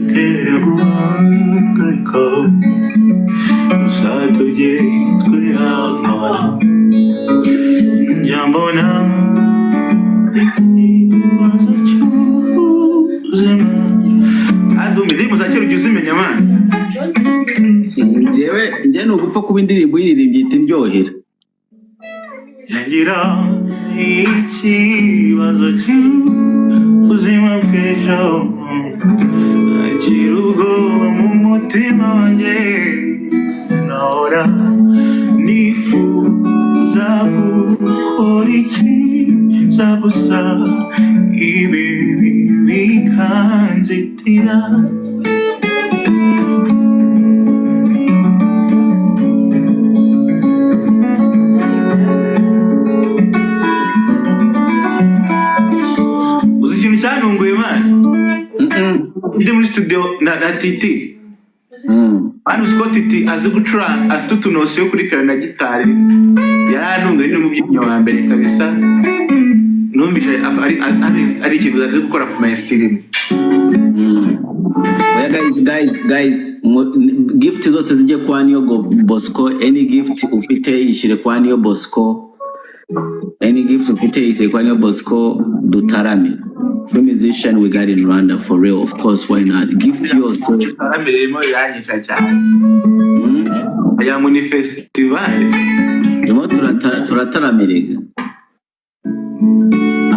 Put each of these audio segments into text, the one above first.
bidutera guhangayika gusa tugiye twihangana njya mbona ikibazo cy'ubuzima adumva indirimbo za kera ujya uzimenya mani njye ni ugupfa kuba indirimbo uyiririmbye ihita indyohera yagira ikibazo cy'ubuzima bw'ejo agira ubwoba mu mutima wanjye nahora nifuza gukora ikiza gusa ibi bikanzitira uzi ikintu cyantunguye mani ndi muri studio na Titi hano uzi ko Titi azi gucuranga afite utunosiyo kuri piano na gitari yarantunguye ni umubyinnyi wa mbere kabisa numvise ari ikintu azi gukora ku mainstream. Oya guys gift zose zijye kwa Niyo Bosco. Any gift ufite yishire kwa Niyo Bosco. Any gift ufite yishire kwa Niyo Bosco dutarame. The musician we got in Rwanda for real, of course, why not? Gift yourself. Taramiremo yanyica cyane. Aya muni festival. Ndimo turataramiriga.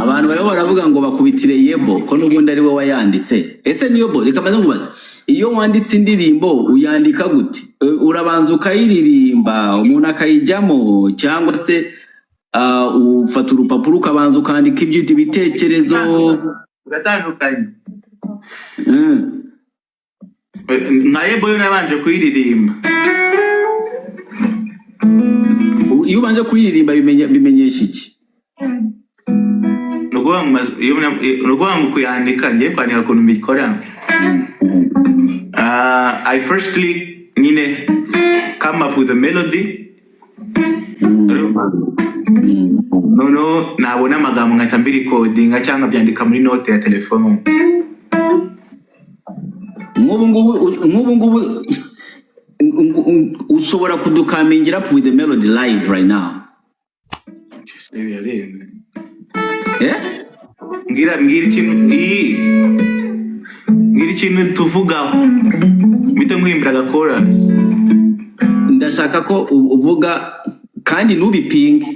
Abantu bayo baravuga ngo bakubitire Yebo ko nubundi ari we wayanditse. Ese Niyo Bo reka maze nkubaza. Iyo wanditse indirimbo uyandika gute? Urabanza ukayiririmba umuntu akayijyamo cyangwa se ufata urupapuro ukabanza ukandika iby'iti bitekerezo ugatandukanye nka Yebo yo nabanje kuyiririmba. Iyo ubanje kuyiririmba bimenyesha iki? Nuguha mu kuyandika ngiye kwandika ukuntu mbikora. I firstly come up with a melody. No, nabona amagambo nkahita mbirikodinga cyangwa byandika muri note ya telefone. Nk'ubu ushobora kudukamingira up with the melody live right now. Ngira ikintu tuvugaho mpita nkwimbira agakora. Ndashaka ko uvuga kandi nubipinge.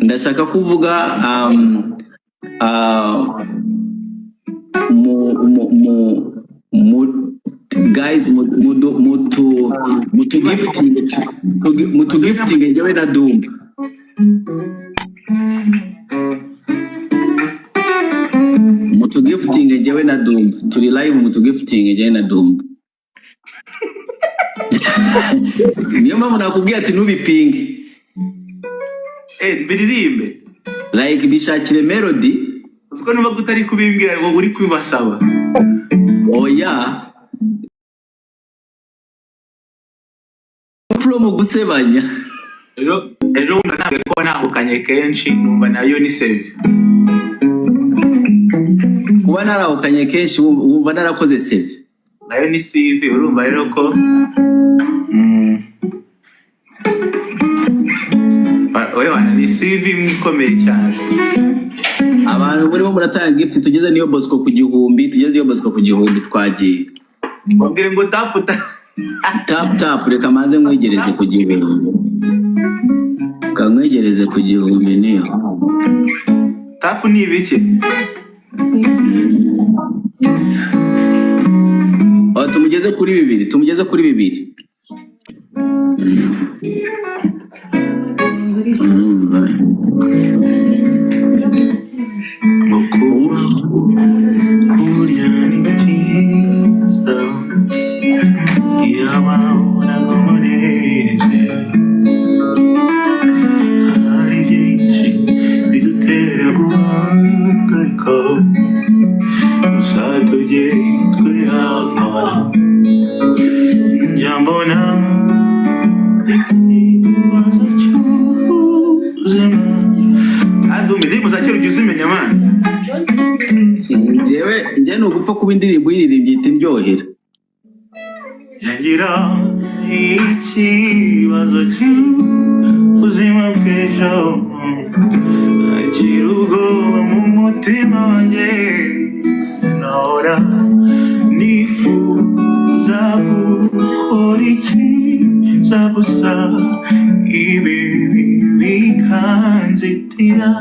Ndashaka kuvuga guys mutu gifting njyewe na Dumba. Mutu gifting njyewe na Dumba. Turi live mutu gifting njyewe na Dumba. Niyo mpamvu nakubwiye ati nubipinge. Biririmbe like bishakire melody. Uziko numva gutari kubimbwira ngo uri kubasaba. Oya promo gusebanya. Ejo ntabwo ko nahukanye kenshi numva nayo ni save. Kuba narahukanye kenshi wumva narakoze save. Nayo ni save urumva rero ko oya ni CV mwikomeye cyane. Abantu muri bo muratanga gift tugeze Niyo Bosco ku gihumbi, twagiye. Mbwire ngo tap reka manze mwegereze ku gihumbi. Kamwegereze ku gihumbi niyo. Tap ni ibiki? Tumugeze kuri bibiri. gupfa kuba indirimbo uyiririmbye ihita indyohera. yagira ikibazo cy'ubuzima bw'ejo agira ubwoba mu mutima wanjye nahora nifuza gukora ikiza gusa ibi bikanzitira.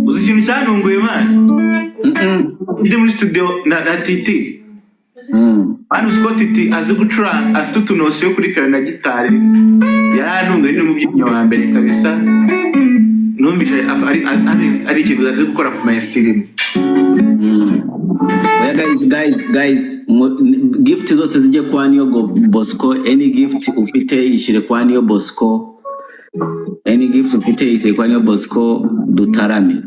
uzi ikintu cyantunguye mani ndi muri studio na Titi hano uziko Titi azi gucuranga afite utunosiyo kuri kare na gitari yarantunguye ni umubyinnyi wa mbere kabisa numvise ari ikintu azi gukora ku mainstream. Guys, gift zose zijye kwa Niyo Bosco. Any gift ufite yishire kwa Niyo Bosco. Any gift ufite yishire kwa Niyo Bosco dutarame.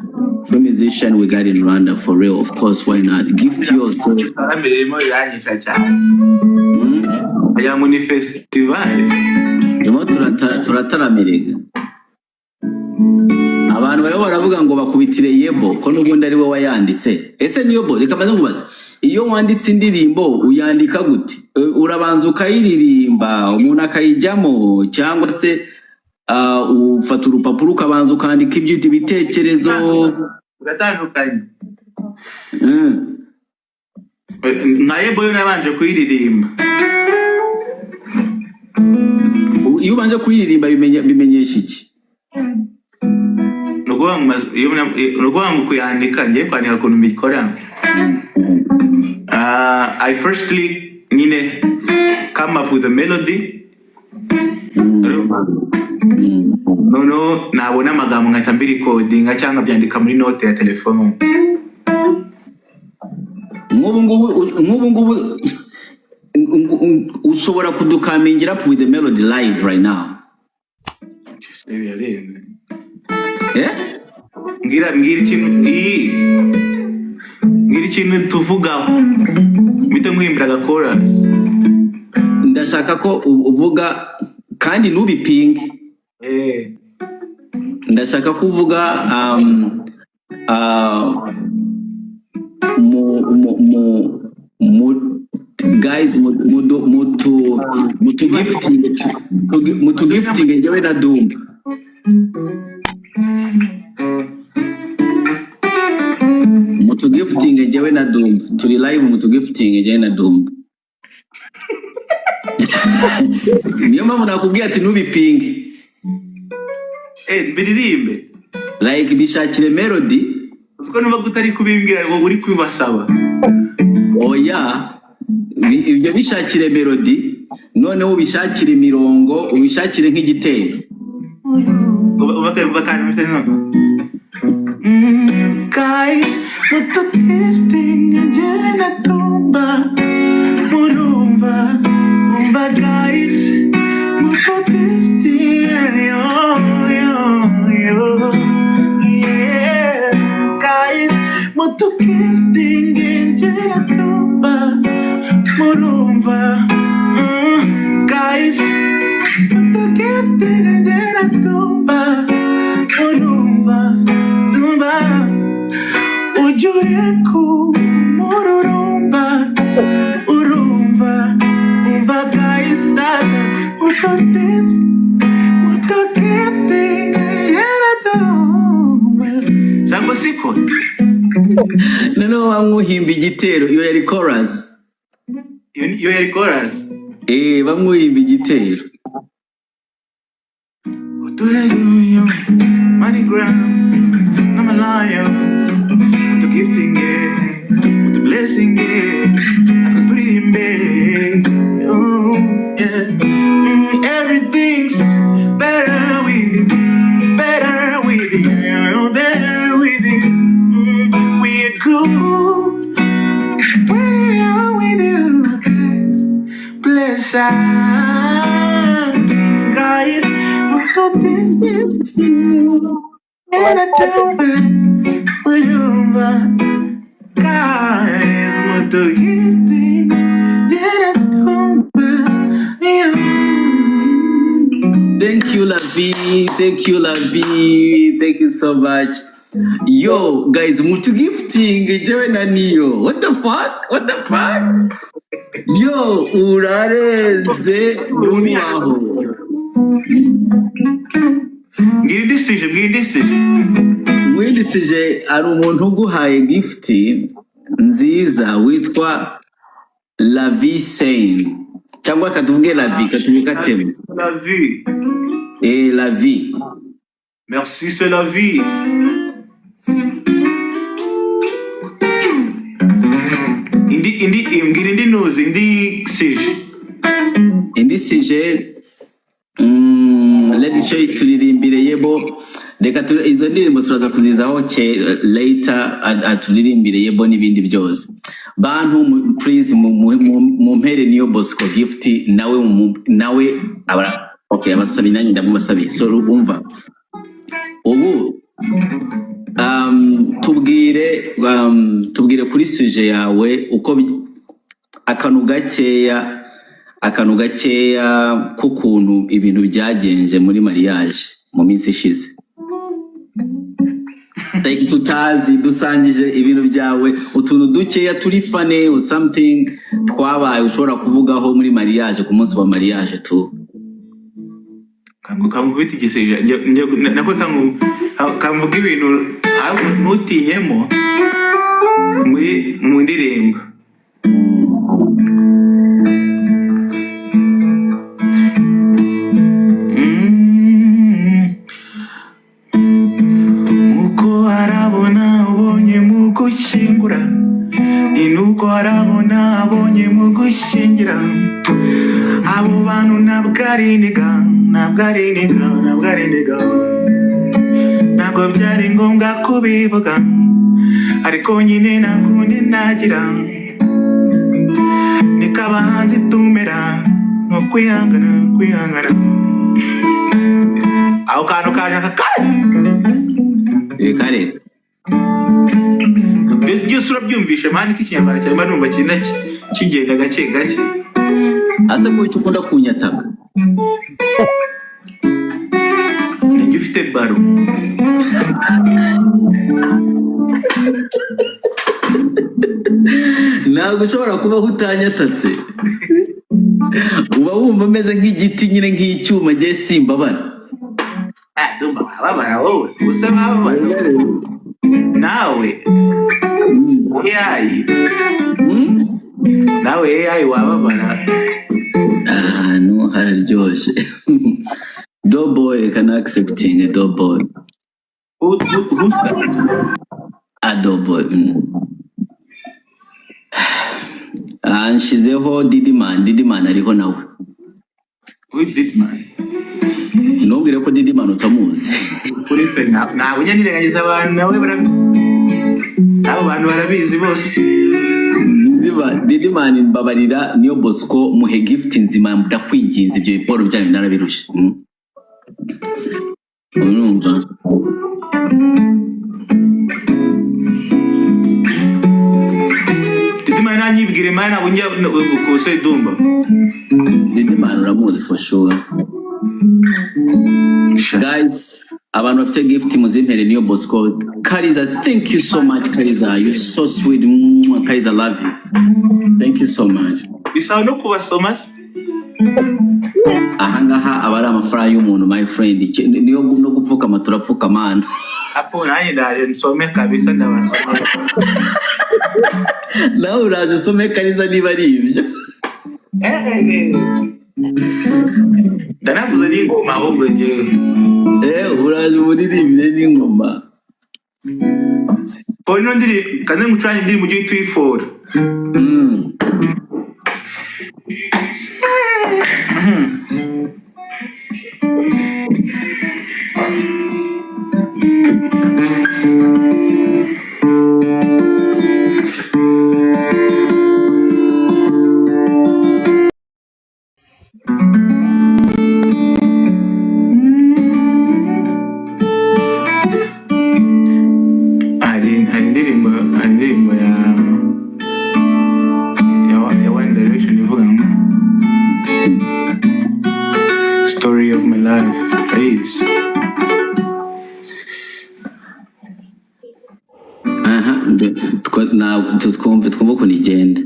The musician we got in Rwanda for real, of course, why not? Gift yose. Amirimo yanyica cyane. Aya muri festival. Ndimo turataramerega. Abantu bari baravuga ngo bakubitire Yebo ko n'ubundi ari we wayanditse. Ese Niyo Bo reka maze nkubaza. Iyo wanditse indirimbo uyandika gute? Urabanza ukayiririmba umuntu akayijyamo cyangwa se ufata urupapuro ukabanza ukandika ibitekerezo ugatandukanye. Nka Yebo yo nabanje kuyiririmba. Iyo ubanje kuyiririmba bimenyesha iki? Nuguha mu kuyandika ngiye kwandika ukuntu mbikora. I firstly come up with a melody. No, nabona amagambo nkahita mbirikodinga cyangwa byandika muri note ya telefone. Nk'ubu ngubu ushobora kudukamingira up with the melody live right now. Ngira ikintu tuvugaho bita nkwimbira gakora. Ndashaka ko uvuga kandi ntubipinge. Ndashaka kuvuga guys mutu gifting njyewe na Dumba. Mutu gifting njyewe na Dumba. Turi live mutu gifting njyewe na Dumba. Niyo mpamvu nakubwiye ati ntubipinge. Biririmbe. Like bishakire melody. Uziko numva gutari kubimbwira ngo uri kwibasaba. Oya. Ibyo bishakire melody noneho ubishakire imirongo ubishakire nk'igitero. Guys, mutu gifting njyewe na Dumba. Murumva guys, mutu gifting guys, mutu gifting njyewe na Dumba. Murumva guys, mutu gifting njyewe na Dumba. Murumva Dumba ujure ku mururumba. Urumva guys, mutu gifting njyewe na Dumba. Cyangwa siko noneho bamwuhimba igitero. Iyo yari chorus. Iyo yari chorus. Bamwuhimba igitero. Utureguyo money ground I'm a lion. Mutu gifting mutu blessing aska turirimbe. Oh yeah, everything's better with you, better with you, better with you. We're good when we're with you, guys. Bless us, guys. Mutu gifting and I don't guys, mutu gifting and I don't Thank you, Lavi. Thank you, Lavi. Thank you so much. Yo, guys, mutu gifting jewe na niyo. What the fuck? What the fuck? Yo, urarenze n'uwaho. Ngindisije. Windisije ari umuntu uguhaye gifti nziza witwa Lavi Sein. Cyangwa katuvuge Lavi, katubika temu. Lavi. Lavi. Merci, c'est la vie. Indi nozi, indi sije Lady Show turirimbire yebo, reka izo ndirimbo turaza kuzizaho later, aturirimbire yebo n'ibindi byose. Bantu please mumpere niyo Bosco gift nawe abara okay abasabi nanjye ndamubasabiye. So umva ubu tubwire kuri suje yawe uko akantu gakeya k'ukuntu ibintu byagenje muri mariage mu minsi ishize. Like tutazi dusangije ibintu byawe utuntu dukeya turi fane or something twabaye ushobora kuvugaho muri mariage ku munsi wa mariage tu. Kamubita igiseje nako kamuvuga ibintu ntutinyemo mu ndirimbo. Muko arabona ubonye mu gushyingura, inuko arabona abonye mu gushyingira. Abo bantu ntabwo ari niga, ntabwo byari ngombwa kubivuga, ariko nyine nakundi nagira, niko abahanzi tumera, no kwihangana. Aho kantu kaje kare byose urabyumvishe mani ko ikinyarwanda cyangwa numva kigenda gake ase ko ukunda kunyataka ninjye ufite baro. ntabwo ushobora kubaho utanyatatse, uba wumva umeze nk'igiti nyine nk'icyuma ngiye simbabara. Dumba wababara wowe gusa wababara nawe AI wababara. No hararyoshye. Doughboy can accepting a doughboy. Doughboy. Anshizeho Didiman ariho nawe. Which Didiman? Ntubwire ko Didiman utamuzi. Kuri pe ntabwo nyanyirengagiza abantu nawe abo bantu barabizi bose. Didiman mbabarira niyo Bosco muhe gift nzima ndakwinginze ibyo biporo byanyu narabirusha. Urumva Didiman nanyibwire mana ntabwo njya gukose Dumba. Didiman uramuzi for sure. Guys, abantu bafite gift muzimpere niyo Bosco. Kariza, thank you so much Kariza, you're so sweet. Kariza, love you. Thank you so much. Bisaba no kubasoma. Ahangaha abari amafaranga y'umuntu my friend niyo no gupfukama turapfukama hano. Apo nanjye ndaje nsome kabisa ndabasoma. Nawe uraje usome Kariza niba ari ibyo. Ndanavuze n'ingoma ahubwo njyewe. Uraje umuririmbire n'ingoma. Ino ndiri kandi ngucanye ndiri mu gihe twifora. Indirimbo ya One Direction ivuga ngo story of my life. Please. aha twumve ukuntu igenda.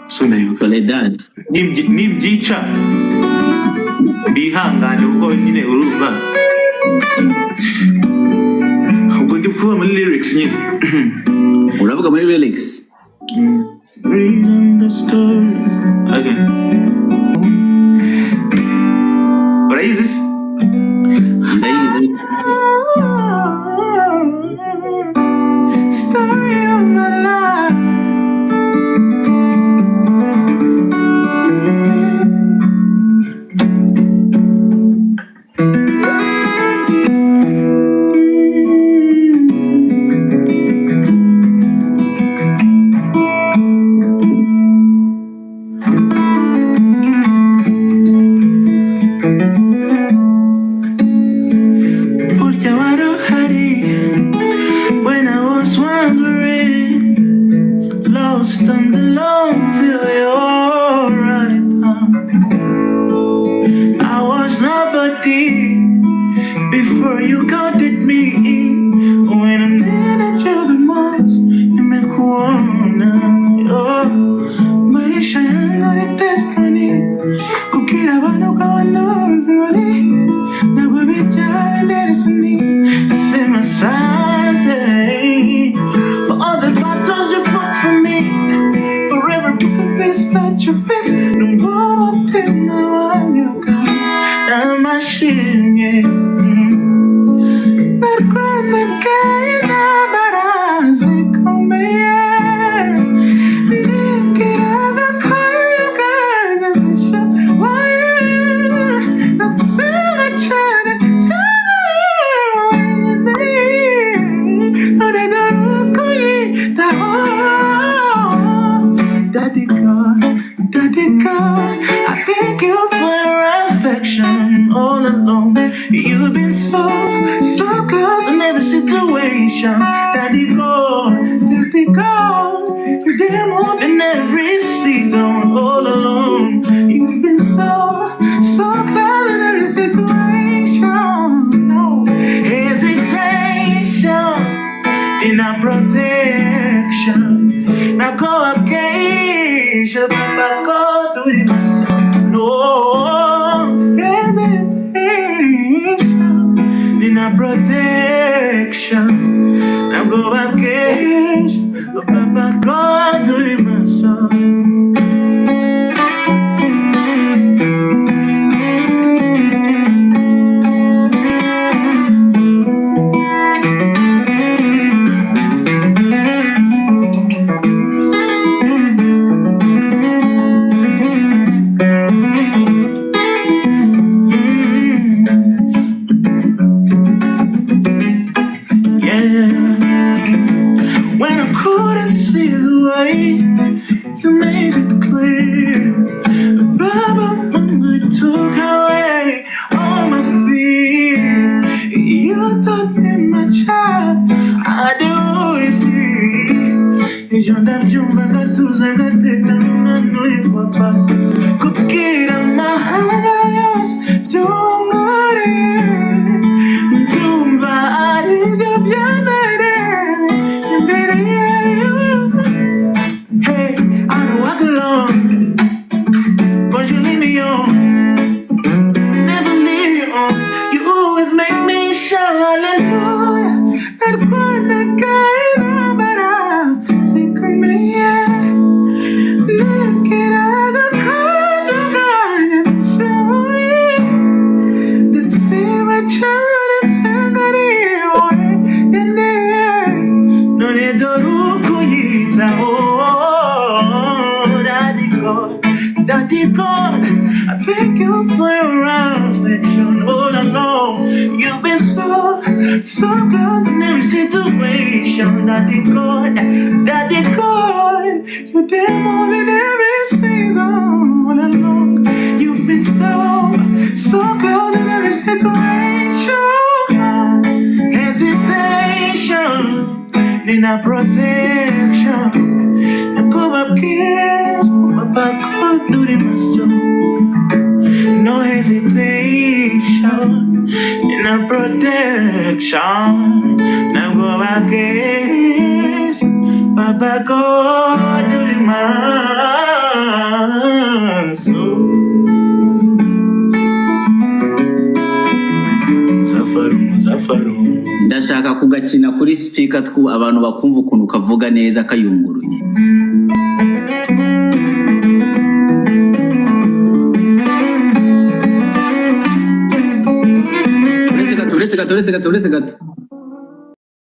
Soledad nibyica bihangane kuko nyine urumva ubwo ndi kuvuga muri lyrics nyine. uravuga muri lyrics. Reading the story again. What is this? Story of my life. When I was wandering, lost and alone till you're right on. I was nobody before you counted me in. When I needed you the most, you make one. Oh, maisha yangu ni testimony. Kukira bano kwa nozoni, na kubijali ndesoni. Sema Sunday for all the battles you fought for me, for every broken face that you fixed. No more thing now you got. I'm ashamed, yeah. But when the guy but as we come here, look at all the call you got and show why not so much. Daddy God, I thank you for your affection all along. You've been so close in every situation. Daddy God, you did move in every season all along. You've been so close in every situation. No hesitation in our protection. Now go occasion, Papa, go to the mass. No hesitation in our protection. Now go occasion, Papa, go to the mass. When I couldn't see the way, you made it clear. Baba, when you took away all my fear, you taught me, my child, I do see. You don't you remember to say that it don't know you, Papa. Cookie on my hands, don't worry. Hey, I don't walk alone, but you leave me on. Never leave me on. You always make me shout hallelujah. That one that guy, but I think of me, yeah. Look at all the kind of guy and show you that see my child and send that away. And then, no, they don't look at oh, Daddy God, I thank you for your affection all along. You've been so close in every situation. Daddy God, you did more in every season all along. You've been so close in every situation. Hesitation in our protection. And go back in, back home. duri maso, no hesitation, in a protection. Now go back, Baba God, duri maso. Muzafaru. ndashaka kugakina kuri speaker abantu bakumva ukuntu kavuga neza kayunguruye. Uretse gato